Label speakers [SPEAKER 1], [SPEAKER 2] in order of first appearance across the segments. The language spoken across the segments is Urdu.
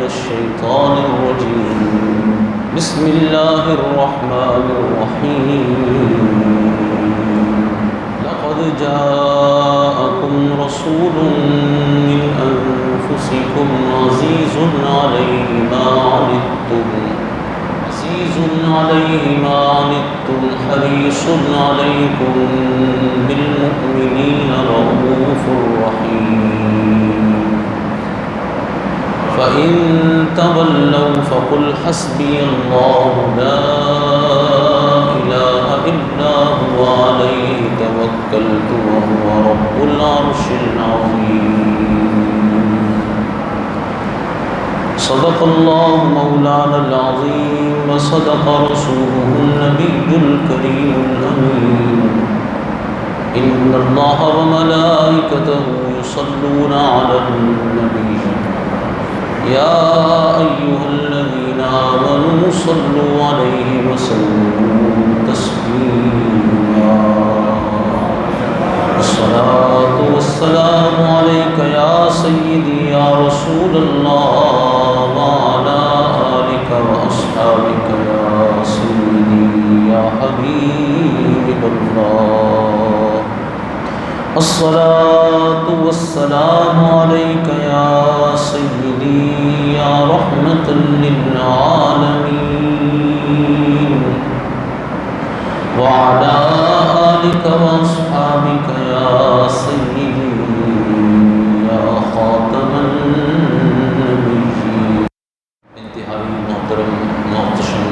[SPEAKER 1] الشيطان الرجيم بسم الله الرحمن الرحيم لقد جاءكم رسول من أنفسكم عزيز عليه ما عنتم حريص عليكم بالمؤمنين رؤوف رحيم فإن تولوا فقل حسبي الله لا إله إلا هو عليه توكلت وهو رب العرش العظيم صدق الله مولانا العظيم وصدق رسوله النبي الكريم الأمين إن الله وملائكته يصلون على النبي يا أيها الذين آمنوا صلوا عليه وسلموا تسليما الصلاة والسلام عليك يا سيدي يا رسول الله وعلى آلك وأصحابك يا سيدي يا حبيب الله الصلاة والسلام عليك يا سيدي يا رحمة للعالمين وعلى آلك وأصحابك يا سيدي يا خاتم النبيين انتہائی محترم محتشم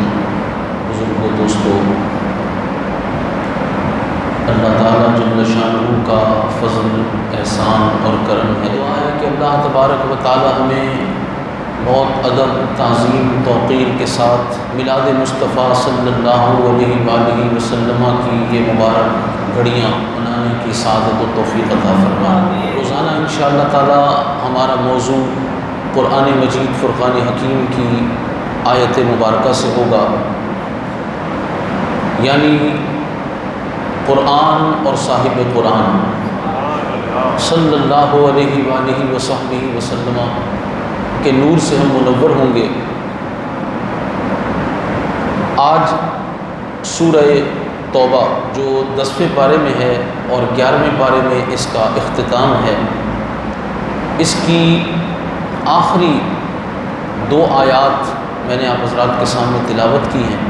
[SPEAKER 1] بزرگوں دوستوں، اللہ تعالیٰ جل شانہ کا فضل احسان اور کرم ہے۔ دعا ہے کہ اللہ تبارک و تعالیٰ ہمیں بہت ادب تعظیم توقیر کے ساتھ میلاد مصطفیٰ صلی اللہ علیہ وآلہ وسلم کی یہ مبارک گھڑیاں منانے کی سعادت و توفیق عطا فرمائے۔ روزانہ انشاءاللہ تعالیٰ ہمارا موضوع قرآن مجید فرقان حکیم کی آیت مبارکہ سے ہوگا، یعنی قرآن اور صاحب قرآن صلی اللہ علیہ وآلہ وصحبہ وسلم کے نور سے ہم منور ہوں گے۔ آج سورہ توبہ جو 10ویں پارے میں ہے اور 11ویں پارے میں اس کا اختتام ہے، اس کی آخری 2 آیات میں نے آپ حضرات کے سامنے تلاوت کی ہیں۔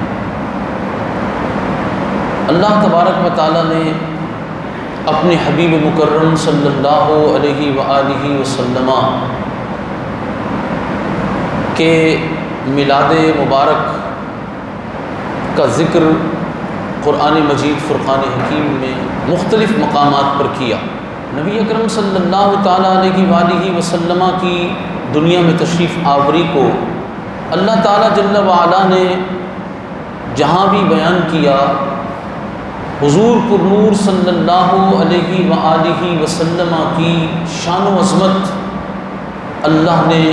[SPEAKER 1] اللہ تبارک و تعالیٰ نے اپنے حبیب مکرم صلی اللہ علیہ وآلہ وسلم کے میلاد مبارک کا ذکر قرآن مجید فرقان حکیم میں مختلف مقامات پر کیا۔ نبی اکرم صلی اللہ تعالیٰ علیہ وآلہ وسلم کی دنیا میں تشریف آوری کو اللہ تعالیٰ جل وعلا نے جہاں بھی بیان کیا، حضور پر نور صلی اللہ علیہ وآلہ وسلم کی شان و عظمت اللہ نے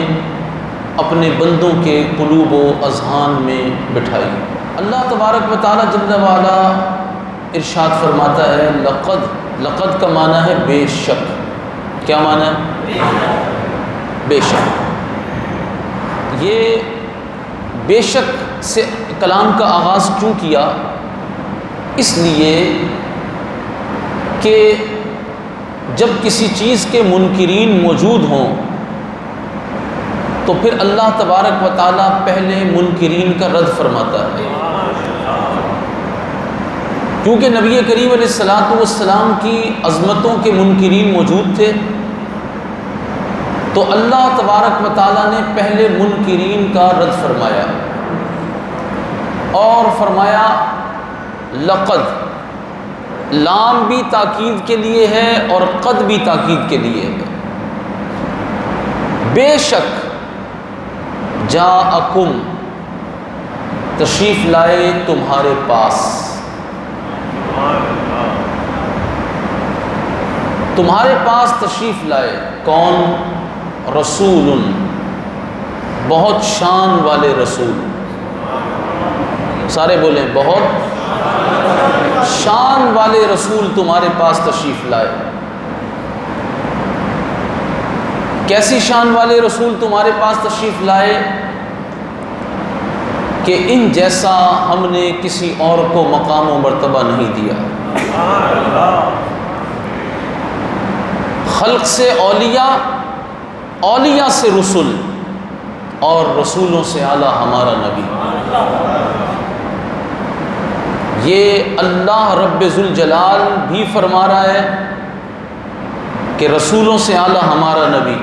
[SPEAKER 1] اپنے بندوں کے قلوب و اذہان میں بٹھائی۔ اللہ تبارک و تعالیٰ جل وعلا ارشاد فرماتا ہے لقد کا معنی ہے بے شک۔ کیا معنی ہے؟ بے شک۔ یہ بے شک سے کلام کا آغاز کیوں کیا؟ اس لیے کہ جب کسی چیز کے منکرین موجود ہوں تو پھر اللہ تبارک و تعالیٰ پہلے منکرین کا رد فرماتا ہے، کیونکہ نبی کریم علیہ السلام کی عظمتوں کے منکرین موجود تھے، تو اللہ تبارک و تعالیٰ نے پہلے منکرین کا رد فرمایا اور فرمایا لقد، لام بھی تاکید کے لیے ہے اور قد بھی تاکید کے لیے ہے۔ بے شک جاءکم، تشریف لائے تمہارے پاس، تمہارے پاس تشریف لائے کون؟ رسول، بہت شان والے رسول۔ سارے بولیں بہت شان والے رسول تمہارے پاس تشریف لائے۔ کیسی شان والے رسول تمہارے پاس تشریف لائے کہ ان جیسا ہم نے کسی اور کو مقام و مرتبہ نہیں دیا۔ خلق سے اولیاء، اولیاء سے رسول، اور رسولوں سے اعلیٰ ہمارا نبی۔ یہ اللہ رب ذوالجلال بھی فرما رہا ہے کہ رسولوں سے اعلیٰ ہمارا نبی،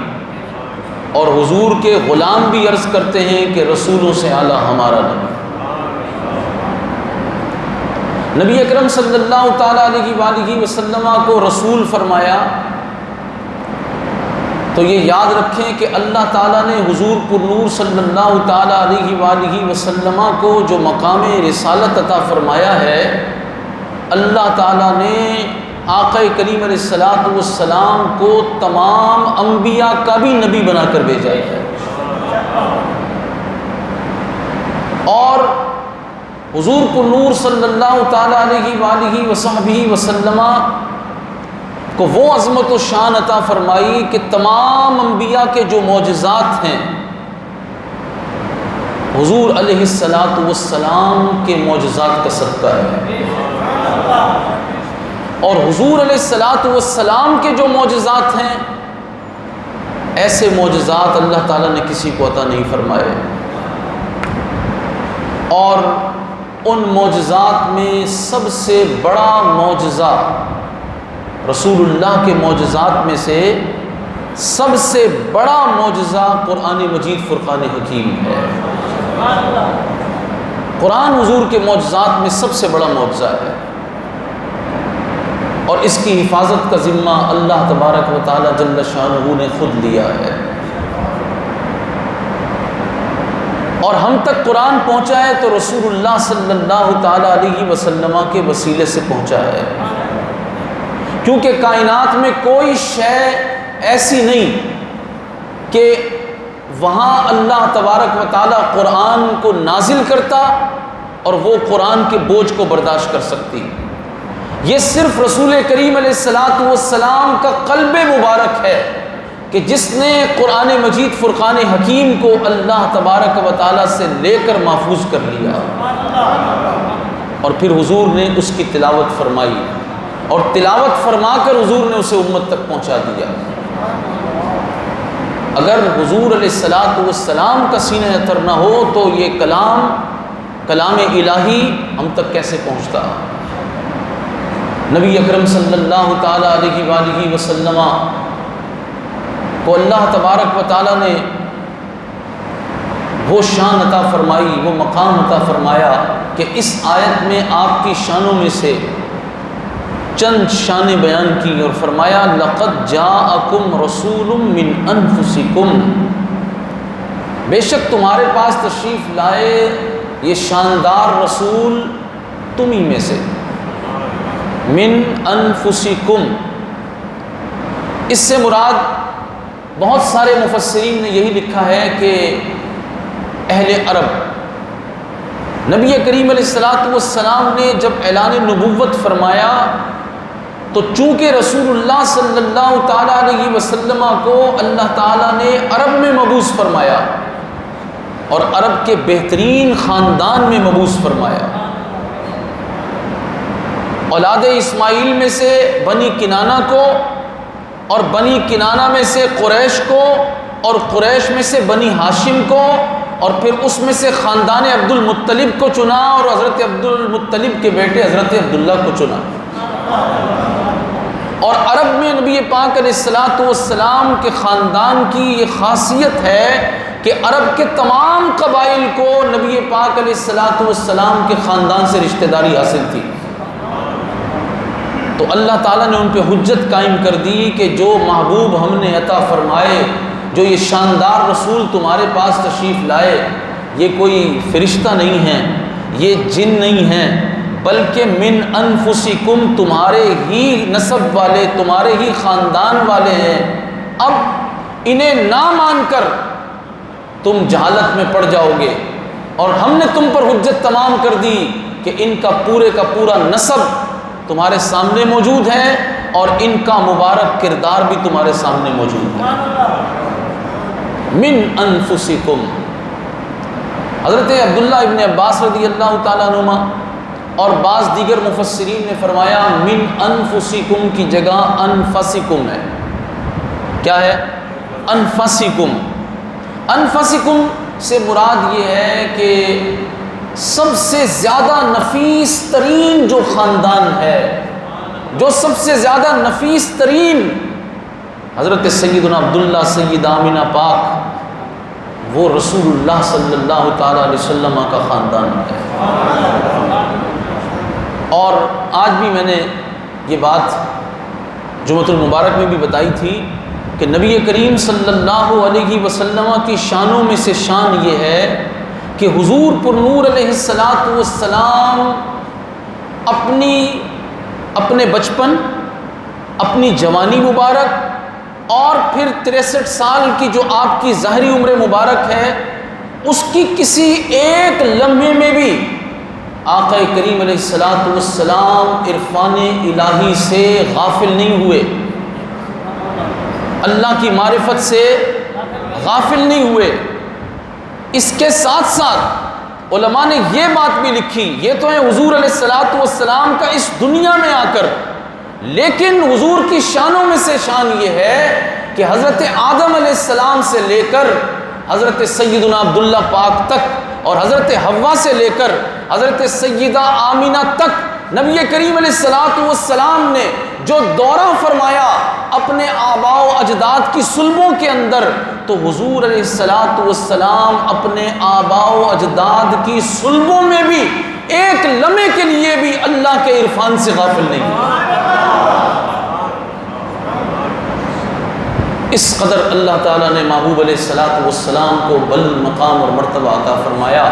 [SPEAKER 1] اور حضور کے غلام بھی عرض کرتے ہیں کہ رسولوں سے اعلیٰ ہمارا نبی۔ نبی اکرم صلی اللہ تعالیٰ علیہ وآلہ وسلم کو رسول فرمایا تو یہ یاد رکھیں کہ اللہ تعالیٰ نے حضور پر نور صلی اللہ تعالیٰ علیہ وآلہ وسلم کو جو مقام رسالت عطا فرمایا ہے، اللہ تعالیٰ نے آقا کریم علیہ الصلوۃ والسلام کو تمام انبیاء کا بھی نبی بنا کر بھیجا ہے، اور حضور پر نور صلی اللہ تعالیٰ علیہ وآلہ وصحبہ وسلم کو وہ عظمت و شان عطا فرمائی کہ تمام انبیاء کے جو معجزات ہیں حضور علیہ الصلوۃ والسلام کے معجزات کا صدقہ ہے، اور حضور علیہ الصلوۃ والسلام کے جو معجزات ہیں ایسے معجزات اللہ تعالیٰ نے کسی کو عطا نہیں فرمائے، اور ان معجزات میں سب سے بڑا معجزہ رسول اللہ کے معجزات میں سے سب سے بڑا معجزہ قرآن مجید فرقان حکیم ہے۔ قرآن حضور کے معجزات میں سب سے بڑا معجزہ ہے، اور اس کی حفاظت کا ذمہ اللہ تبارک و تعالی جل شانہ نے خود لیا ہے، اور ہم تک قرآن پہنچا ہے تو رسول اللہ صلی اللہ تعالی علیہ وسلم کے وسیلے سے پہنچا ہے، کیونکہ کائنات میں کوئی شے ایسی نہیں کہ وہاں اللہ تبارک و تعالی قرآن کو نازل کرتا اور وہ قرآن کے بوجھ کو برداشت کر سکتی۔ یہ صرف رسول کریم علیہ الصلوۃ والسلام کا قلب مبارک ہے کہ جس نے قرآن مجید فرقان حکیم کو اللہ تبارک و تعالی سے لے کر محفوظ کر لیا، اور پھر حضور نے اس کی تلاوت فرمائی، اور تلاوت فرما کر حضور نے اسے امت تک پہنچا دیا۔ اگر حضور علیہ الصلوۃ والسلام کا سینہ اطہر نہ ہو تو یہ کلام الہی ہم تک کیسے پہنچتا؟ نبی اکرم صلی اللہ تعالیٰ علیہ وآلہ وسلم کو اللہ تبارک و تعالیٰ نے وہ شان عطا فرمائی، وہ مقام عطا فرمایا کہ اس آیت میں آپ کی شانوں میں سے چند شانیں بیان کی، اور فرمایا لَقَدْ جَاءَكُمْ رَسُولٌ مِّنْ أَنفُسِكُمْ، بے شک تمہارے پاس تشریف لائے یہ شاندار رسول تمہیں میں سے، من انفسکم، اس سے مراد بہت سارے مفسرین نے یہی لکھا ہے کہ اہل عرب۔ نبی کریم علیہ الصلوۃ والسلام نے جب اعلان نبوت فرمایا تو چونکہ رسول اللہ صلی اللہ تعالیٰ علیہ وسلم کو اللہ تعالیٰ نے عرب میں مبعوث فرمایا، اور عرب کے بہترین خاندان میں مبعوث فرمایا۔ اولاد اسماعیل میں سے بنی کنانہ کو، اور بنی کنانہ میں سے قریش کو، اور قریش میں سے بنی ہاشم کو، اور پھر اس میں سے خاندان عبد المطلب کو چنا، اور حضرت عبد المطلب کے بیٹے حضرت عبداللہ کو چنا۔ اور عرب میں نبی پاک علیہ الصلوۃ والسلام کے خاندان کی یہ خاصیت ہے کہ عرب کے تمام قبائل کو نبی پاک علیہ الصلوۃ والسلام کے خاندان سے رشتہ داری حاصل تھی، تو اللہ تعالیٰ نے ان پہ حجت قائم کر دی کہ جو محبوب ہم نے عطا فرمائے، جو یہ شاندار رسول تمہارے پاس تشریف لائے، یہ کوئی فرشتہ نہیں ہیں، یہ جن نہیں ہیں، بلکہ من انفسکم، تمہارے ہی نسب والے، تمہارے ہی خاندان والے ہیں۔ اب انہیں نہ مان کر تم جہالت میں پڑ جاؤ گے، اور ہم نے تم پر حجت تمام کر دی کہ ان کا پورے کا پورا نسب تمہارے سامنے موجود ہے، اور ان کا مبارک کردار بھی تمہارے سامنے موجود ہے۔ من انفسکم۔ حضرت عبداللہ ابن عباس رضی اللہ تعالیٰ عنہما اور بعض دیگر مفسرین نے فرمایا من انفسکم کی جگہ انفسکم ہے۔ کیا ہے؟ انفسکم۔ انفسکم سے مراد یہ ہے کہ سب سے زیادہ نفیس ترین جو خاندان ہے، جو سب سے زیادہ نفیس ترین، حضرت سیدنا عبداللہ سید آمینہ پاک، وہ رسول اللہ صلی اللہ تعالیٰ علیہ وسلم کا خاندان ہے۔ اور آج بھی میں نے یہ بات جمعۃ المبارک میں بھی بتائی تھی کہ نبی کریم صلی اللہ علیہ وسلم کی شانوں میں سے شان یہ ہے کہ حضور پر نور علیہ السلام اپنے بچپن، اپنی جوانی مبارک اور پھر 63 سال کی جو آپ کی ظاہری عمر مبارک ہے، اس کی کسی ایک لمحے میں بھی آقا کریم علیہ السلام عرفان الہی سے غافل نہیں ہوئے، اللہ کی معرفت سے غافل نہیں ہوئے۔ اس کے ساتھ ساتھ علماء نے یہ بات بھی لکھی، یہ تو ہے حضور علیہ السلام کا اس دنیا میں آ کر، لیکن حضور کی شانوں میں سے شان یہ ہے کہ حضرت آدم علیہ السلام سے لے کر حضرت سیدنا عبداللہ پاک تک اور حضرت حوا سے لے کر حضرت سیدہ آمینہ تک نبی کریم علیہ السلام نے جو دورہ فرمایا اپنے آباء و اجداد کی صلبوں کے اندر، تو حضور علیہ السلام اپنے آباء و اجداد کی صلبوں میں بھی ایک لمحے کے لیے بھی اللہ کے عرفان سے غافل نہیں ہوئے۔ اس قدر اللہ تعالیٰ نے محبوب علیہ السلام کو بلند مقام اور مرتبہ عطا فرمایا،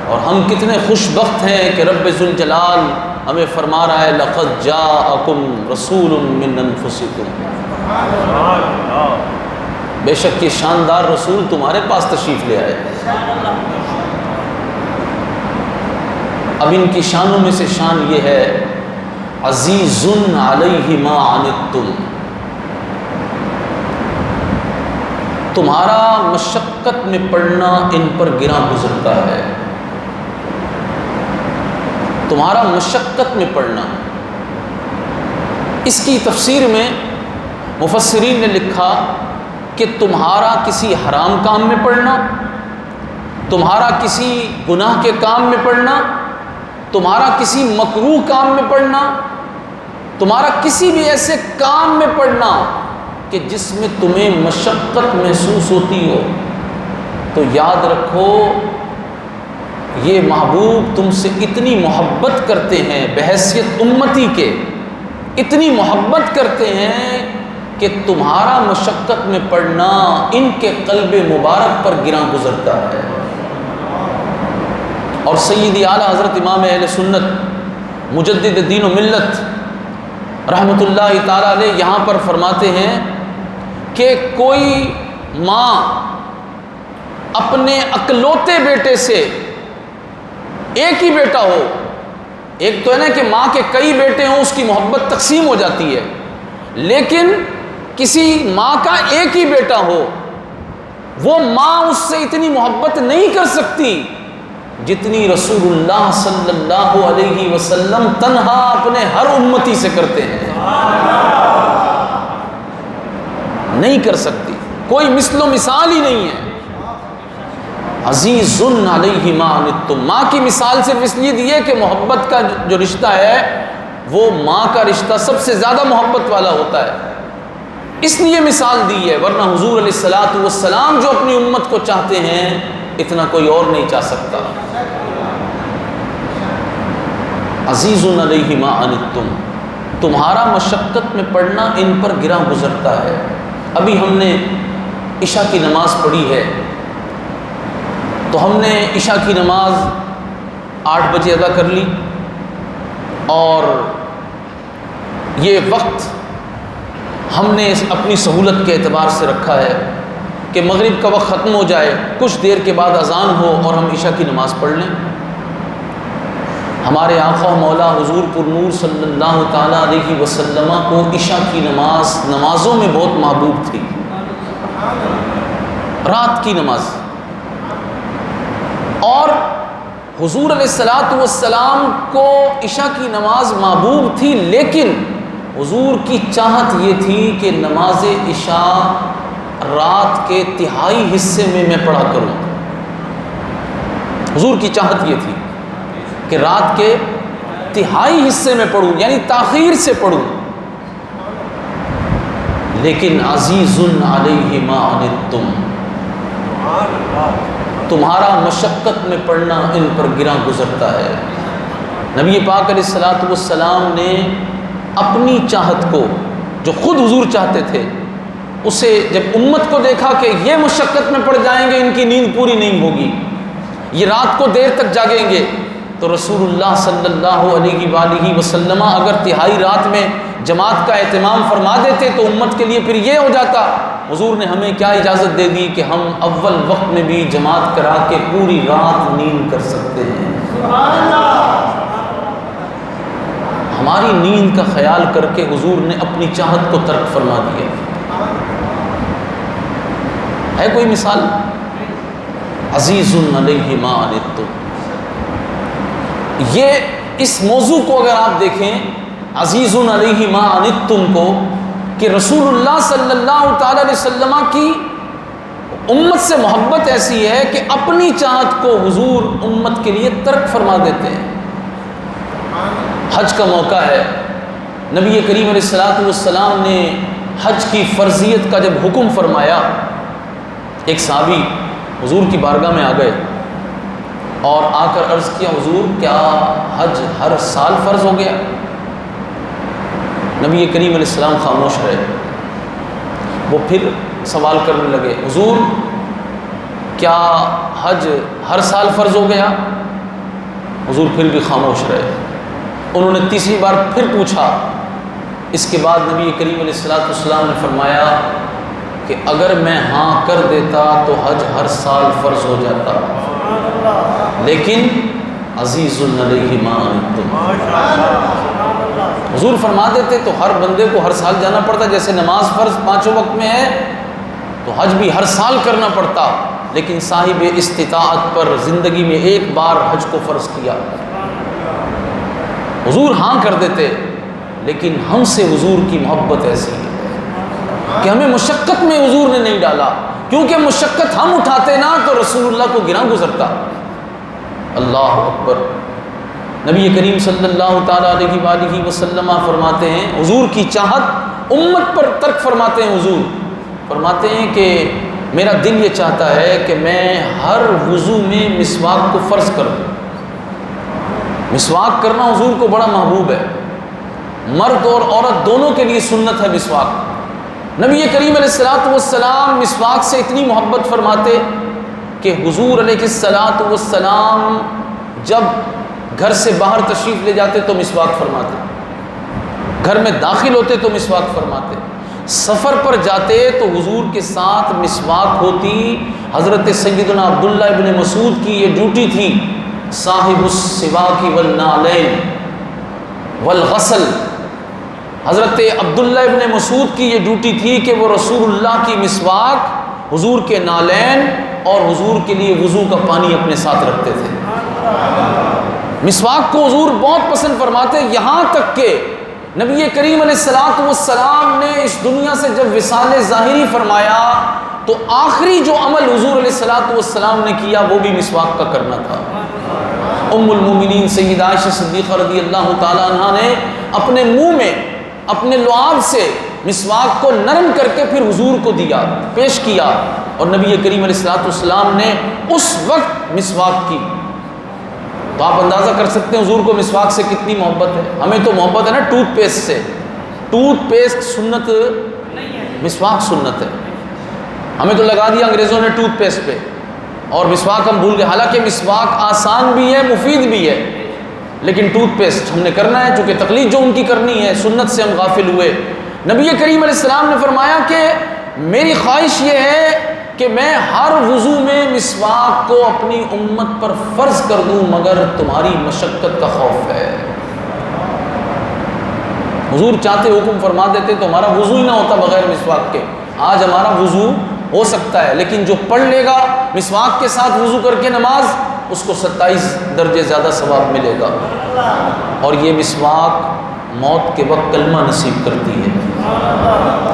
[SPEAKER 1] اور ہم کتنے خوش بخت ہیں کہ رب ذوالجلال ہمیں فرما رہا ہے لَقَدْ جَاءَكُمْ رَسُولٌ مِّنْ أَنفُسِكُمْ۔ بے شک یہ شاندار رسول تمہارے پاس تشریف لے آئے۔ اب ان کی شانوں میں سے شان یہ ہے عزیز علیہ ما عنتم، تمہارا مشقت میں پڑنا ان پر گراں گزرتا ہے، تمہارا مشقت میں پڑنا۔ اس کی تفسیر میں مفسرین نے لکھا کہ تمہارا کسی حرام کام میں پڑنا، تمہارا کسی گناہ کے کام میں پڑنا، تمہارا کسی مکروہ کام میں پڑنا، تمہارا کسی بھی ایسے کام میں پڑنا کہ جس میں تمہیں مشقت محسوس ہوتی ہو، تو یاد رکھو یہ محبوب تم سے اتنی محبت کرتے ہیں، بحیثیت امتی کے اتنی محبت کرتے ہیں کہ تمہارا مشقت میں پڑنا ان کے قلب مبارک پر گراں گزرتا ہے۔ اور سیدی اعلیٰ حضرت امام اہل سنت مجدد دین و ملت رحمۃ اللہ تعالیٰ علیہ یہاں پر فرماتے ہیں کہ کوئی ماں اپنے اکلوتے بیٹے سے، ایک ہی بیٹا ہو، ایک تو ہے نا کہ ماں کے کئی بیٹے ہوں اس کی محبت تقسیم ہو جاتی ہے، لیکن کسی ماں کا ایک ہی بیٹا ہو، وہ ماں اس سے اتنی محبت نہیں کر سکتی جتنی رسول اللہ صلی اللہ علیہ وسلم تنہا اپنے ہر امتی سے کرتے ہیں، نہیں کر سکتی، کوئی مثل و مثال ہی نہیں ہے۔ عزیز علیہ ما عنتم، ماں کی مثال صرف اس لیے دی ہے کہ محبت کا جو رشتہ ہے وہ ماں کا رشتہ سب سے زیادہ محبت والا ہوتا ہے، اس لیے مثال دی ہے، ورنہ حضور علیہ السلام جو اپنی امت کو چاہتے ہیں اتنا کوئی اور نہیں چاہ سکتا۔ عزیز علیہ ما عنتم، تمہارا مشقت میں پڑنا ان پر گراں گزرتا ہے۔ ابھی ہم نے عشاء کی نماز پڑھی ہے، تو ہم نے عشاء کی نماز 8 بجے ادا کر لی، اور یہ وقت ہم نے اپنی سہولت کے اعتبار سے رکھا ہے کہ مغرب کا وقت ختم ہو جائے، کچھ دیر کے بعد اذان ہو اور ہم عشاء کی نماز پڑھ لیں۔ ہمارے آقا مولا حضور پر نور صلی اللہ تعالیٰ علیہ وسلم کو عشاء کی نمازوں میں بہت محبوب تھی۔ رات کی نماز. اور حضور علیہ الصلاۃ والسلام کو عشاء کی نماز محبوب تھی، لیکن حضور کی چاہت یہ تھی کہ نماز عشاء رات کے تہائی حصے میں پڑھا کروں. حضور کی چاہت یہ تھی کہ رات کے تہائی حصے میں پڑھوں، یعنی تاخیر سے پڑھوں. لیکن عزیز علیہ ما عنتم، تمہارا مشقت میں پڑھنا ان پر گراں گزرتا ہے. نبی پاک علیہ الصلاۃ والسلام نے اپنی چاہت کو، جو خود حضور چاہتے تھے، اسے جب امت کو دیکھا کہ یہ مشقت میں پڑ جائیں گے، ان کی نیند پوری نہیں ہوگی، یہ رات کو دیر تک جاگیں گے، تو رسول اللہ صلی اللہ علیہ وآلہ وسلم اگر تہائی رات میں جماعت کا اہتمام فرما دیتے تو امت کے لیے پھر یہ ہو جاتا. حضور نے ہمیں کیا اجازت دے دی کہ ہم اول وقت میں بھی جماعت کرا کے پوری رات نیند کر سکتے ہیں. سبحان اللہ. ہماری نیند کا خیال کر کے حضور نے اپنی چاہت کو ترک فرما دیا. ہے کوئی مثال؟ عزیز علیہ ما عنتم. یہ اس موضوع کو اگر آپ دیکھیں، عزیز علیہ ما عنتم کو، کہ رسول اللہ صلی اللہ تعالی علیہ وسلم کی امت سے محبت ایسی ہے کہ اپنی چاہت کو حضور امت کے لیے ترک فرما دیتے ہیں. حج کا موقع ہے، نبی کریم علیہ الصلاۃ والسلام نے حج کی فرضیت کا جب حکم فرمایا، ایک صحابی حضور کی بارگاہ میں آ گئے اور آ کر عرض کیا، حضور کیا حج ہر سال فرض ہو گیا؟ نبی کریم علیہ السلام خاموش رہے. وہ پھر سوال کرنے لگے، حضور کیا حج ہر سال فرض ہو گیا؟ حضور پھر بھی خاموش رہے. انہوں نے تیسری بار پھر پوچھا. اس کے بعد نبی کریم علیہ السلام نے فرمایا کہ اگر میں ہاں کر دیتا تو حج ہر سال فرض ہو جاتا، لیکن عزیز علیہ ما عنتم. حضور فرما دیتے تو ہر بندے کو ہر سال جانا پڑتا، جیسے نماز فرض 5 وقت میں ہے تو حج بھی ہر سال کرنا پڑتا، لیکن صاحب استطاعت پر زندگی میں ایک بار حج کو فرض کیا. حضور ہاں کر دیتے، لیکن ہم سے حضور کی محبت ایسی ہے کہ ہمیں مشقت میں حضور نے نہیں ڈالا، کیونکہ مشقت ہم اٹھاتے نا تو رسول اللہ کو گراں گزرتا. اللہ اکبر. نبی کریم صلی اللہ تعالیٰ علیہ وآلہ وسلم فرماتے ہیں، حضور کی چاہت امت پر ترک فرماتے ہیں. حضور فرماتے ہیں کہ میرا دل یہ چاہتا ہے کہ میں ہر وضو میں مسواک کو فرض کر دوں. مسواک کرنا حضور کو بڑا محبوب ہے، مرد اور عورت دونوں کے لیے سنت ہے مسواک. نبی کریم علیہ الصلاۃ والسلام مسواک سے اتنی محبت فرماتے کہ حضور علیہ الصلاۃ والسلام جب گھر سے باہر تشریف لے جاتے تو مسواک فرماتے، گھر میں داخل ہوتے تو مسواک فرماتے، سفر پر جاتے تو حضور کے ساتھ مسواک ہوتی. حضرت سیدنا عبداللہ ابن مسعود کی یہ ڈیوٹی تھی، صاحب السواک والنعلین والغسل. حضرت عبداللہ ابن مسعود کی یہ ڈیوٹی تھی کہ وہ رسول اللہ کی مسواک، حضور کے نالین اور حضور کے لیے وضو کا پانی اپنے ساتھ رکھتے تھے. مسواک کو حضور بہت پسند فرماتے، یہاں تک کہ نبی کریم علیہ الصلاۃ والسلام نے اس دنیا سے جب وصال ظاہری فرمایا تو آخری جو عمل حضور علیہ الصلاۃ والسلام نے کیا وہ بھی مسواک کا کرنا تھا. ام المومنین سیدہ عائشہ صدیقہ رضی اللہ تعالی عنہا نے اپنے منہ میں اپنے لعاب سے مسواک کو نرم کر کے پھر حضور کو دیا، پیش کیا، اور نبی کریم علیہ الصلاۃ والسلام نے اس وقت مسواک کی. تو آپ اندازہ کر سکتے ہیں حضور کو مسواک سے کتنی محبت ہے. ہمیں تو محبت ہے نا ٹوتھ پیسٹ سے. ٹوتھ پیسٹ سنت، مسواک سنت ہے. ہمیں تو لگا دیا انگریزوں نے ٹوتھ پیسٹ پہ، اور مسواک ہم بھول گئے. حالانکہ مسواک آسان بھی ہے، مفید بھی ہے، لیکن ٹوتھ پیسٹ ہم نے کرنا ہے چونکہ تقلید جو ان کی کرنی ہے، سنت سے ہم غافل ہوئے. نبی کریم علیہ السلام نے فرمایا کہ میری خواہش یہ ہے کہ میں ہر وضو میں مسواک کو اپنی امت پر فرض کر دوں، مگر تمہاری مشقت کا خوف ہے. حضور چاہتے حکم فرما دیتے تو ہمارا وضو ہی نہ ہوتا بغیر مسواک کے. آج ہمارا وضو ہو سکتا ہے، لیکن جو پڑھ لے گا مسواک کے ساتھ وضو کر کے نماز، اس کو 27 درجے زیادہ ثواب ملے گا۔ اور یہ مسواک موت کے وقت کلمہ نصیب کرتی ہے،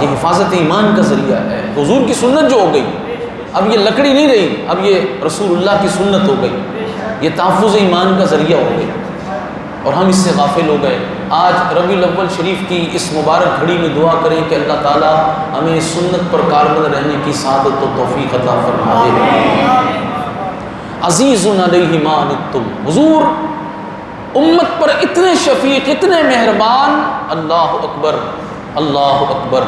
[SPEAKER 1] یہ حفاظت ایمان کا ذریعہ ہے۔ حضور کی سنت جو ہو گئی، اب یہ لکڑی نہیں رہی، اب یہ رسول اللہ کی سنت ہو گئی، یہ تحفظ ایمان کا ذریعہ ہو گئی، اور ہم اس سے غافل ہو گئے۔ آج ربیع الاول شریف کی اس مبارک گھڑی میں دعا کریں کہ اللہ تعالیٰ ہمیں سنت پر کاربند رہنے کی سعادت و توفیق عطا فرما دے۔ عزیز علیہ ما عنتم، حضور امت پر اتنے شفیق، اتنے مہربان، اللہ اکبر اللہ اکبر۔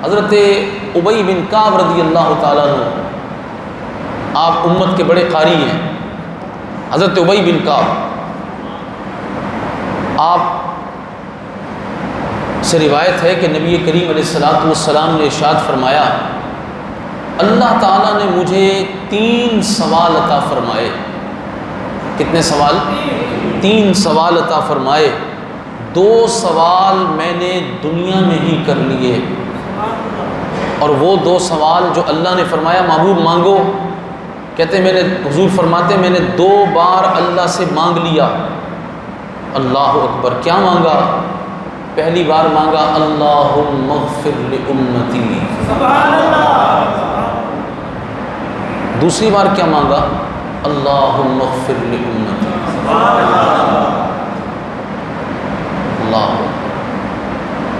[SPEAKER 1] حضرت ابی بن کعب رضی اللہ تعالیٰ عنہ، آپ امت کے بڑے قاری ہیں، حضرت ابی بن کعب، آپ سے روایت ہے کہ نبی کریم علیہ الصلوۃ والسلام نے ارشاد فرمایا، اللہ تعالیٰ نے مجھے 3 سوال عطا فرمائے۔ کتنے سوال؟ 3 سوال عطا فرمائے۔ 2 سوال میں نے دنیا میں ہی کر لیے، اور وہ 2 سوال جو اللہ نے فرمایا محبوب مانگو، کہتے میں نے، حضور فرماتے میں نے 2 بار اللہ سے مانگ لیا۔ اللہ اکبر، کیا مانگا؟ پہلی بار مانگا اللہم اغفر لامتی، سبحان اللہ۔ دوسری بار کیا مانگا؟ اللہم اغفر لامتی، سبحان اللہ۔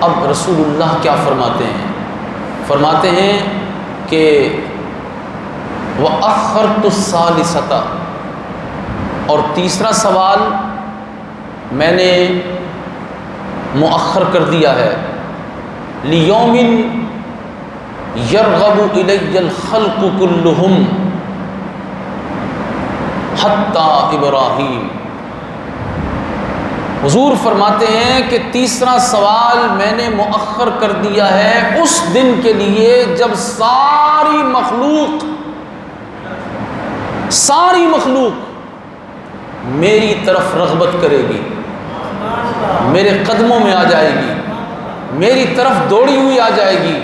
[SPEAKER 1] اب رسول اللہ کیا فرماتے ہیں؟ فرماتے ہیں کہ وَأَخَّرْتُ الثَّالِثَةَ، اور تیسرا سوال میں نے مؤخر کر دیا ہے، لِيَوْمٍ يَرْغَبُ إِلَيَّ الْخَلْقُ كُلُّهُمْ حَتَّى إِبْرَاہیم۔ حضور فرماتے ہیں کہ تیسرا سوال میں نے مؤخر کر دیا ہے اس دن کے لیے جب ساری مخلوق میری طرف رغبت کرے گی، میرے قدموں میں آ جائے گی، میری طرف دوڑی ہوئی آ جائے گی،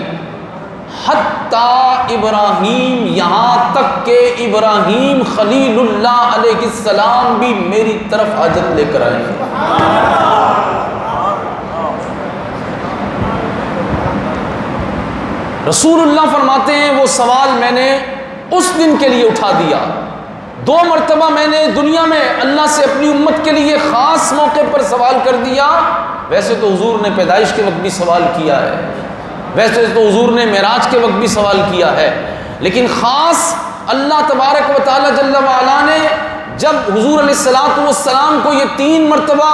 [SPEAKER 1] حتیٰ ابراہیم، یہاں تک کہ ابراہیم خلیل اللہ علیہ السلام بھی میری طرف حاجت لے کر آئیں گے۔ رسول اللہ فرماتے ہیں وہ سوال میں نے اس دن کے لیے اٹھا دیا۔ 2 مرتبہ میں نے دنیا میں اللہ سے اپنی امت کے لیے خاص موقع پر سوال کر دیا، ویسے تو حضور نے پیدائش کے وقت بھی سوال کیا ہے، ویسے تو حضور نے معراج کے وقت بھی سوال کیا ہے، لیکن خاص اللہ تبارک و تعالی جل وعلا نے جب حضور علیہ الصلوۃ والسلام کو یہ 3 مرتبہ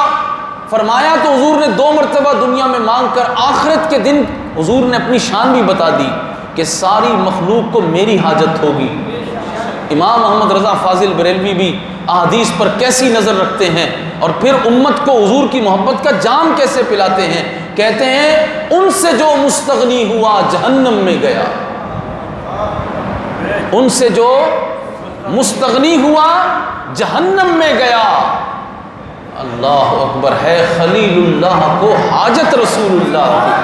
[SPEAKER 1] فرمایا تو حضور نے 2 مرتبہ دنیا میں مانگ کر آخرت کے دن حضور نے اپنی شان بھی بتا دی کہ ساری مخلوق کو میری حاجت ہوگی۔ امام محمد رضا فاضل بریلوی بھی احادیث پر کیسی نظر رکھتے ہیں، اور پھر امت کو حضور کی محبت کا جام کیسے پلاتے ہیں۔ کہتے ہیں ان سے جو مستغنی ہوا جہنم میں گیا، ان سے جو مستغنی ہوا جہنم میں گیا۔ اللہ اکبر، ہے خلیل اللہ کو حاجت رسول اللہ کی،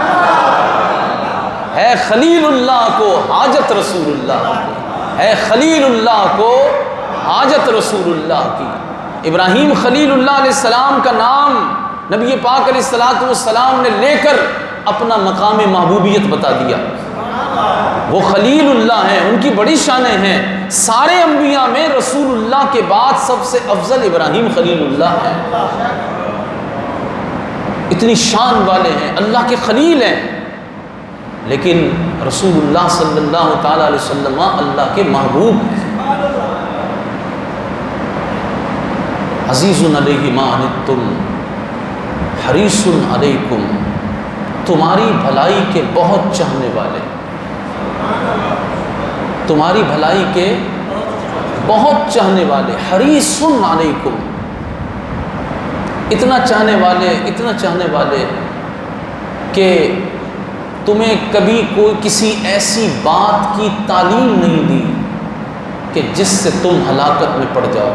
[SPEAKER 1] ہے خلیل اللہ کو حاجت رسول اللہ کی، ہے خلیل اللہ کو حاجت رسول اللہ کی۔ ابراہیم خلیل اللہ علیہ السلام کا نام نبی پاک علیہ الصلوۃ والسلام نے لے کر اپنا مقام محبوبیت بتا دیا۔ وہ خلیل اللہ ہیں، ان کی بڑی شانیں ہیں۔ سارے انبیاء میں رسول اللہ کے بعد سب سے افضل ابراہیم خلیل اللہ ہیں، اتنی شان والے ہیں، اللہ کے خلیل ہیں، لیکن رسول اللہ صلی اللہ تعالی علیہ وسلم اللہ کے محبوب ہیں۔ عزیز علیہ ما عنتم حریص علیکم، تمہاری بھلائی کے بہت چاہنے والے، تمہاری بھلائی کے بہت چاہنے والے، حریص علیکم، اتنا چاہنے والے، اتنا چاہنے والے کہ تمہیں کبھی کوئی کسی ایسی بات کی تعلیم نہیں دی کہ جس سے تم ہلاکت میں پڑ جاؤ۔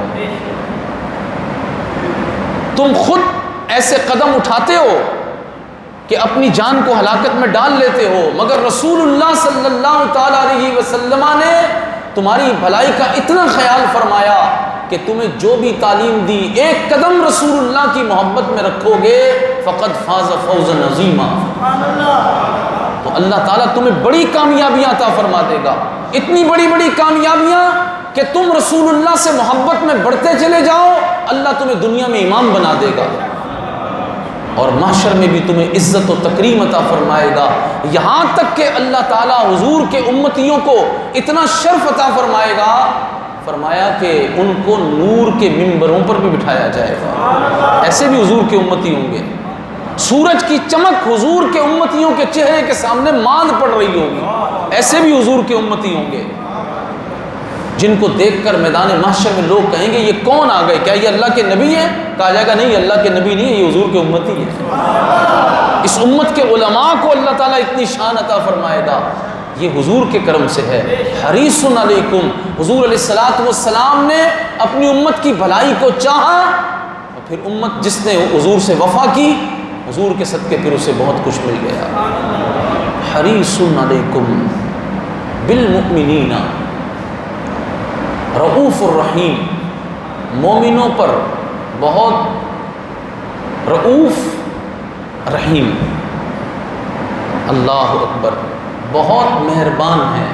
[SPEAKER 1] تم خود ایسے قدم اٹھاتے ہو کہ اپنی جان کو ہلاکت میں ڈال لیتے ہو، مگر رسول اللہ صلی اللہ تعالیٰ علیہ وسلم نے تمہاری بھلائی کا اتنا خیال فرمایا کہ تمہیں جو بھی تعلیم دی، ایک قدم رسول اللہ کی محبت میں رکھو گے فقد فاز فوزا عظیما، تو اللہ تعالیٰ تمہیں بڑی کامیابیاں عطا فرما دے گا، اتنی بڑی بڑی کامیابیاں کہ تم رسول اللہ سے محبت میں بڑھتے چلے جاؤ، اللہ تمہیں دنیا میں امام بنا دے گا اور محشر میں بھی تمہیں عزت و تکریم عطا فرمائے گا، یہاں تک کہ اللہ تعالیٰ حضور کے امتیوں کو اتنا شرف عطا فرمائے گا، فرمایا کہ ان کو نور کے منبروں پر بھی بٹھایا جائے گا، ایسے بھی حضور کے امتی ہوں گے، سورج کی چمک حضور کے امتیوں کے چہرے کے سامنے ماند پڑ رہی ہوگی، ایسے بھی حضور کے امتی ہوں گے جن کو دیکھ کر میدان محشر میں لوگ کہیں گے یہ کون آ گئے، کیا یہ اللہ کے نبی ہیں؟ کہا جائے گا نہیں، اللہ کے نبی نہیں ہے، یہ حضور کے امتی ہے۔ اس امت کے علماء کو اللہ تعالیٰ اتنی شان عطا فرمائے گا، یہ حضور کے کرم سے ہے۔ حریص علیکم، حضور علیہ الصلوۃ والسلام نے اپنی امت کی بھلائی کو چاہا، اور پھر امت جس نے حضور سے وفا کی، حضور کے صدقے پھر اسے بہت کچھ مل گیا۔ حریص علیکم بالمؤمنین رؤوف الرحیم، مومنوں پر بہت رؤوف رحیم، اللہ اکبر، بہت مہربان ہیں،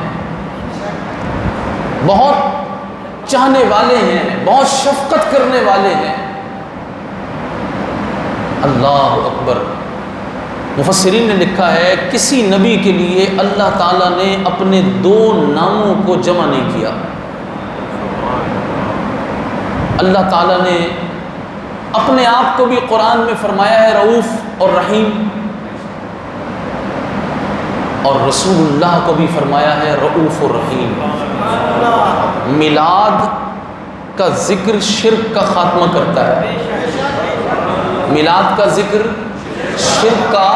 [SPEAKER 1] بہت چاہنے والے ہیں، بہت شفقت کرنے والے ہیں، اللہ اکبر۔ مفسرین نے لکھا ہے کسی نبی کے لیے اللہ تعالیٰ نے اپنے دو ناموں کو جمع نہیں کیا، اللہ تعالیٰ نے اپنے آپ کو بھی قرآن میں فرمایا ہے رؤوف اور رحیم، اور رسول اللہ کو بھی فرمایا ہے رؤوف الرحیم۔ میلاد کا ذکر شرک کا خاتمہ کرتا ہے، میلاد کا ذکر شرک کا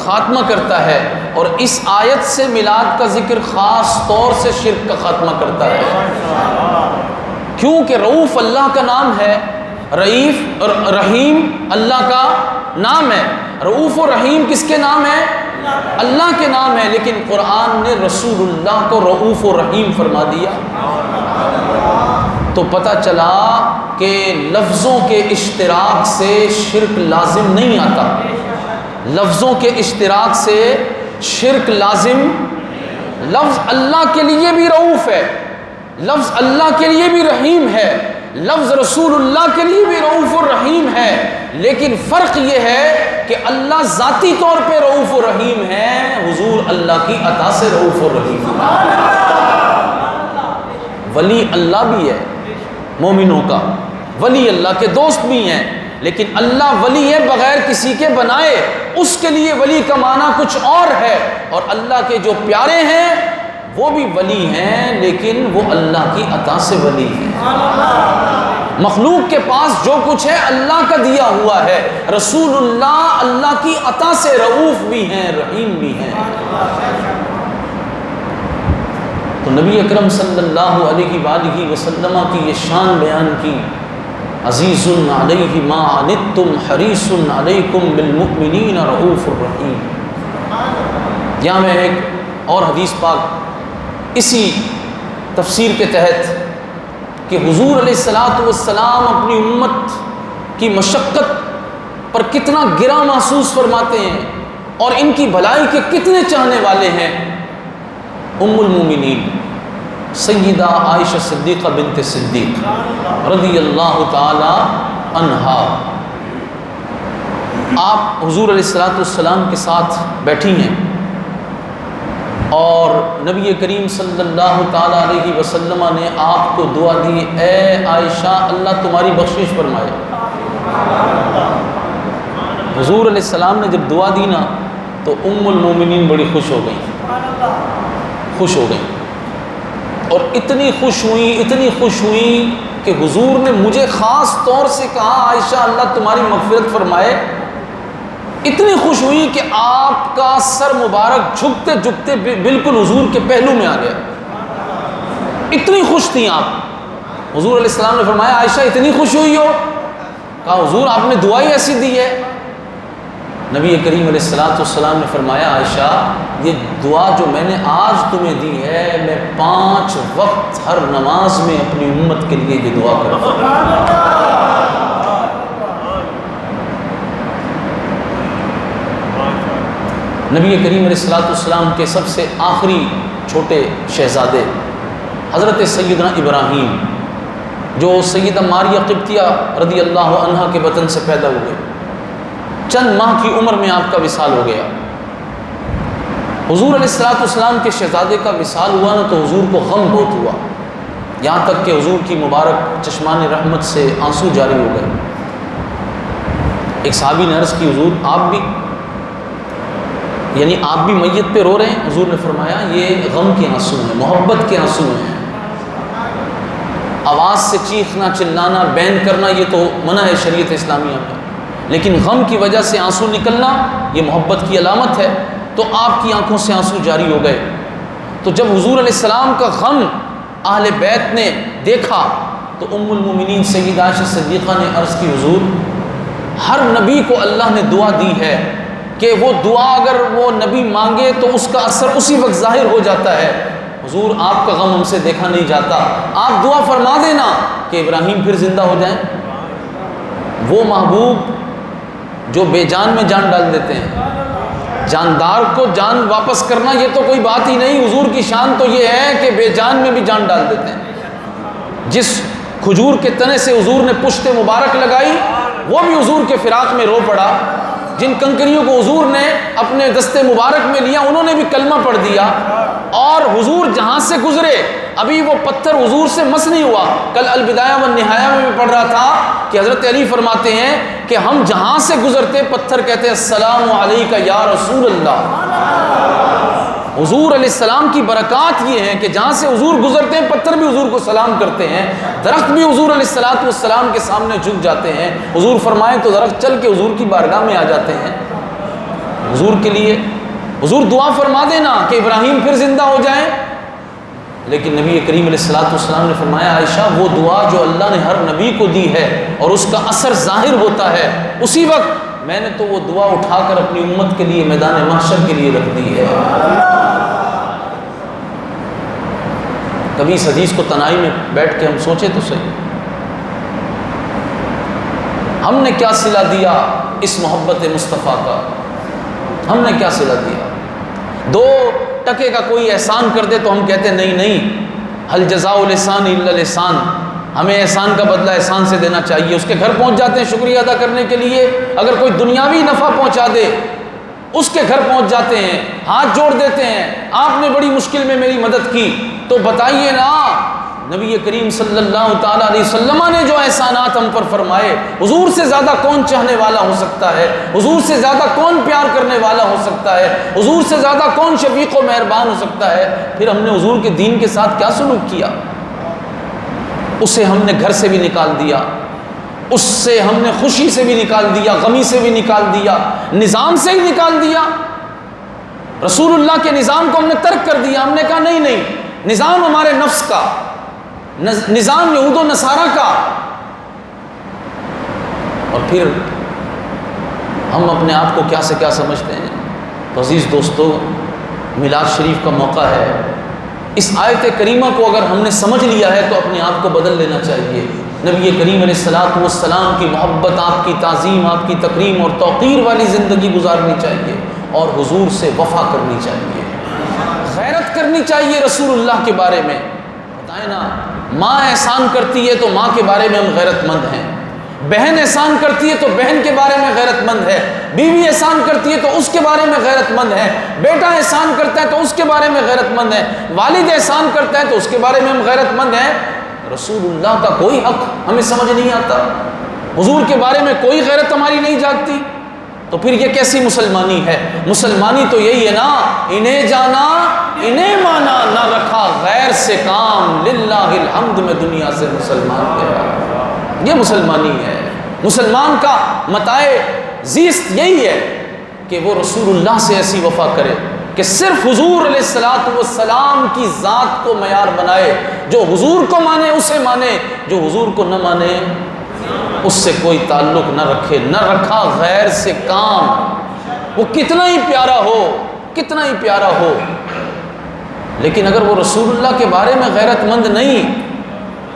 [SPEAKER 1] خاتمہ کرتا ہے، اور اس آیت سے میلاد کا ذکر خاص طور سے شرک کا خاتمہ کرتا ہے، کیونکہ رؤوف اللہ کا نام ہے، رئیف اور رحیم اللہ کا نام ہے، رؤوف و رحیم کس کے نام ہے؟ اللہ کے نام ہے، لیکن قرآن نے رسول اللہ کو رؤوف و رحیم فرما دیا، تو پتہ چلا کہ لفظوں کے اشتراک سے شرک لازم نہیں آتا، لفظوں کے اشتراک سے شرک لازم، لفظ اللہ کے لیے بھی رؤوف ہے، لفظ اللہ کے لیے بھی رحیم ہے، لفظ رسول اللہ کے لیے بھی رؤوف الرحیم ہے، لیکن فرق یہ ہے کہ اللہ ذاتی طور پہ رؤوف الرحیم ہے، حضور اللہ کی عطا سے رؤوف الرحیم ہے۔ ولی اللہ بھی ہے مومنوں کا، ولی اللہ کے دوست بھی ہیں، لیکن اللہ ولی ہے بغیر کسی کے بنائے، اس کے لیے ولی کا معنی کچھ اور ہے، اور اللہ کے جو پیارے ہیں وہ بھی ولی ہیں، لیکن وہ اللہ کی عطا سے ولی ہیں۔ مخلوق کے پاس جو کچھ ہے اللہ کا دیا ہوا ہے، رسول اللہ اللہ کی عطا سے رؤوف بھی ہیں، رحیم بھی ہیں۔ تو نبی اکرم صلی اللہ علیہ وآلہ وسلم کی یہ شان بیان کی، عزیز علیہ ما عنتم حریص علیکم بالمؤمنین رؤوف الرحیم۔ یہاں میں ایک اور حدیث پاک اسی تفسیر کے تحت کہ حضور علیہ الصلوۃ والسلام اپنی امت کی مشقت پر کتنا گرا محسوس فرماتے ہیں اور ان کی بھلائی کے کتنے چاہنے والے ہیں، ام المومنین سیدہ عائشہ صدیقہ بنت صدیق رضی اللہ تعالی عنہا، آپ حضور علیہ الصلوۃ والسلام کے ساتھ بیٹھی ہیں اور نبی کریم صلی اللہ تعالیٰ علیہ وسلم نے آپ کو دعا دی، اے عائشہ اللہ تمہاری بخشش فرمائے۔ حضور علیہ السلام نے جب دعا دی نا تو ام المومنین بڑی خوش ہو گئیں، خوش ہو گئیں، اور اتنی خوش ہوئیں کہ حضور نے مجھے خاص طور سے کہا عائشہ اللہ تمہاری مغفرت فرمائے، اتنی خوش ہوئی کہ آپ کا سر مبارک جھکتے جھکتے بالکل حضور کے پہلو میں آ گیا، اتنی خوش تھیں آپ۔ حضور علیہ السلام نے فرمایا عائشہ اتنی خوش ہوئی ہو؟ کہا حضور آپ نے دعا ہی ایسی دی ہے۔ نبی کریم علیہ السلام نے فرمایا عائشہ یہ دعا جو میں نے آج تمہیں دی ہے میں 5 وقت ہر نماز میں اپنی امت کے لیے یہ دعا کرتا ہوں۔ نبی کریم علیہ السلام کے سب سے آخری چھوٹے شہزادے حضرت سیدنا ابراہیم جو سیدہ ماریہ قبطیہ رضی اللہ عنہا کے بطن سے پیدا ہوئے، چند ماہ کی عمر میں آپ کا وصال ہو گیا۔ حضور علیہ السلام کے شہزادے کا وصال ہوا نا تو حضور کو غم بہت ہوا، یہاں تک کہ حضور کی مبارک چشمان رحمت سے آنسو جاری ہو گئے۔ ایک صحابی نے عرض کی حضور آپ بھی میت پہ رو رہے ہیں؟ حضور نے فرمایا یہ غم کے آنسو ہیں، محبت کے آنسو ہیں۔ آواز سے چیخنا چلانا بین کرنا یہ تو منع ہے شریعت اسلامیہ میں، لیکن غم کی وجہ سے آنسو نکلنا یہ محبت کی علامت ہے۔ تو آپ کی آنکھوں سے آنسو جاری ہو گئے۔ تو جب حضور علیہ السلام کا غم اہل بیت نے دیکھا تو ام المومنین سیدہ عائشہ صدیقہ نے عرض کی حضور ہر نبی کو اللہ نے دعا دی ہے کہ وہ دعا اگر وہ نبی مانگے تو اس کا اثر اسی وقت ظاہر ہو جاتا ہے۔ حضور آپ کا غم ہم سے دیکھا نہیں جاتا، آپ دعا فرما دینا کہ ابراہیم پھر زندہ ہو جائیں۔ وہ محبوب جو بے جان میں جان ڈال دیتے ہیں، جاندار کو جان واپس کرنا یہ تو کوئی بات ہی نہیں، حضور کی شان تو یہ ہے کہ بے جان میں بھی جان ڈال دیتے ہیں۔ جس کھجور کے تنے سے حضور نے پشت مبارک لگائی وہ بھی حضور کے فراق میں رو پڑا۔ جن کنکریوں کو حضور نے اپنے دستے مبارک میں لیا انہوں نے بھی کلمہ پڑھ دیا، اور حضور جہاں سے گزرے ابھی وہ پتھر حضور سے مس نہیں ہوا۔ کل البدایہ والنہایہ میں پڑھ رہا تھا کہ حضرت علی فرماتے ہیں کہ ہم جہاں سے گزرتے پتھر کہتے ہیں السلام علیکہ یا رسول اللہ۔ حضور علیہ السلام کی برکات یہ ہے کہ جہاں سے حضور گزرتے ہیں پتھر بھی حضور کو سلام کرتے ہیں، درخت بھی حضور علیہ السلام کے سامنے جھک جاتے ہیں۔ حضور فرمائیں تو درخت چل کے حضور کی بارگاہ میں آ جاتے ہیں۔ حضور کے لیے حضور دعا فرما دینا کہ ابراہیم پھر زندہ ہو جائیں، لیکن نبی کریم علیہ السلام نے فرمایا عائشہ وہ دعا جو اللہ نے ہر نبی کو دی ہے اور اس کا اثر ظاہر ہوتا ہے اسی وقت، میں نے تو وہ دعا اٹھا کر اپنی امت کے لیے میدان محشر کے لیے رکھ دی ہے۔ کبھی اس حدیث کو تنہائی میں بیٹھ کے ہم سوچے تو صحیح، ہم نے کیا صلہ دیا اس محبت مصطفیٰ کا؟ ہم نے کیا صلہ دیا؟ 2 ٹکے کا کوئی احسان کر دے تو ہم کہتے نہیں حل جزاء الاحسان الا الاحسان، ہمیں احسان کا بدلہ احسان سے دینا چاہیے۔ اس کے گھر پہنچ جاتے ہیں شکریہ ادا کرنے کے لیے، اگر کوئی دنیاوی نفع پہنچا دے اس کے گھر پہنچ جاتے ہیں، ہاتھ جوڑ دیتے ہیں آپ نے بڑی مشکل میں میری مدد کی، تو بتائیے نا نبی کریم صلی اللہ تعالیٰ علیہ وسلم نے جو احسانات ہم پر فرمائے، حضور سے زیادہ کون چاہنے والا ہو سکتا ہے؟ حضور سے زیادہ کون پیار کرنے والا ہو سکتا ہے؟ حضور سے زیادہ کون شفیق و مہربان ہو سکتا ہے؟ پھر ہم نے حضور کے دین کے ساتھ کیا سلوک کیا؟ اسے ہم نے گھر سے بھی نکال دیا، اس سے ہم نے خوشی سے بھی نکال دیا، غمی سے بھی نکال دیا، نظام سے ہی نکال دیا۔ رسول اللہ کے نظام کو ہم نے ترک کر دیا، ہم نے کہا نہیں نظام ہمارے نفس کا، نظام یہود و نصارہ کا۔ اور پھر ہم اپنے آپ کو کیا سے کیا سمجھتے ہیں؟ تو عزیز دوستو، میلاد شریف کا موقع ہے، اس آیت کریمہ کو اگر ہم نے سمجھ لیا ہے تو اپنے آپ کو بدل لینا چاہیے۔ نبی کریم علیہ السلام کی محبت، آپ کی تعظیم، آپ کی تکریم اور توقیر والی زندگی گزارنی چاہیے، اور حضور سے وفا کرنی چاہیے، غیرت کرنی چاہیے رسول اللہ کے بارے میں۔ بتائیں نا، ماں احسان کرتی ہے تو ماں کے بارے میں ہم غیرت مند ہیں، بہن احسان کرتی ہے تو بہن کے بارے میں غیرت مند ہے، بیوی احسان کرتی ہے تو اس کے بارے میں غیرت مند ہے، بیٹا احسان کرتا ہے تو اس کے بارے میں غیرت مند ہے، والد احسان کرتا ہے تو اس کے بارے میں ہم غیرت مند ہیں۔ رسول اللہ کا کوئی حق ہمیں سمجھ نہیں آتا، حضور کے بارے میں کوئی غیرت ہماری نہیں جاگتی، تو پھر یہ کیسی مسلمانی ہے؟ مسلمانی تو یہی ہے نا، انہیں جانا انہیں مانا، نہ رکھا غیر سے کام، للہ الحمد میں دنیا سے مسلمان گیا۔ یہ مسلمانی ہے۔ مسلمان کا متاع زیست یہی ہے کہ وہ رسول اللہ سے ایسی وفا کرے کہ صرف حضور علیہ السلام کی ذات کو معیار بنائے، جو حضور کو مانے اسے مانے، جو حضور کو نہ مانے اس سے کوئی تعلق نہ رکھے، نہ رکھا غیر سے کام۔ وہ کتنا ہی پیارا ہو، کتنا ہی پیارا ہو، لیکن اگر وہ رسول اللہ کے بارے میں غیرت مند نہیں،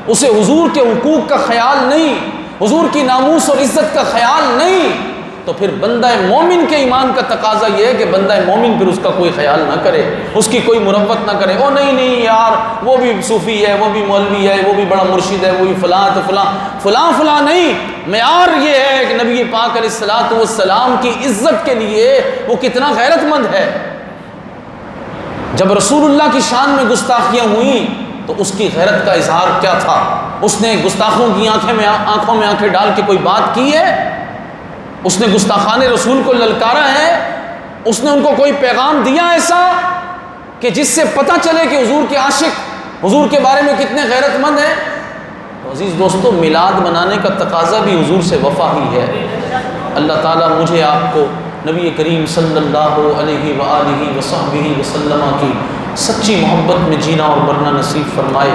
[SPEAKER 1] اسے حضور کے حقوق کا خیال نہیں، حضور کی ناموس اور عزت کا خیال نہیں، تو پھر بندہ مومن کے ایمان کا تقاضا یہ ہے کہ بندہ مومن پھر اس کا کوئی خیال نہ کرے، اس کی کوئی مروت نہ کرے، او نہیں یار وہ بھی صوفی ہے، وہ بھی مولوی ہے، وہ بھی بڑا مرشد ہے، وہ بھی فلاں تو فلاں نہیں۔ معیار یہ ہے کہ نبی پاک علیہ الصلوۃ والسلام کی عزت کے لیے وہ کتنا غیرت مند ہے۔ جب رسول اللہ کی شان میں گستاخیاں ہوئیں تو اس کی غیرت کا اظہار کیا تھا؟ اس نے گستاخوں کی آنکھوں میں آنکھیں ڈال کے کوئی بات کی ہے؟ اس نے گستاخان رسول کو للکارا ہے؟ اس نے ان کو کوئی پیغام دیا ایسا کہ جس سے پتہ چلے کہ حضور کے عاشق حضور کے بارے میں کتنے غیرت مند ہیں؟ تو عزیز دوستو، میلاد منانے کا تقاضا بھی حضور سے وفا ہی ہے۔ اللہ تعالیٰ مجھے آپ کو نبی کریم صلی اللہ علیہ وآلہ وصحبہ وسلم کی سچی محبت میں جینا اور مرنا نصیب فرمائے۔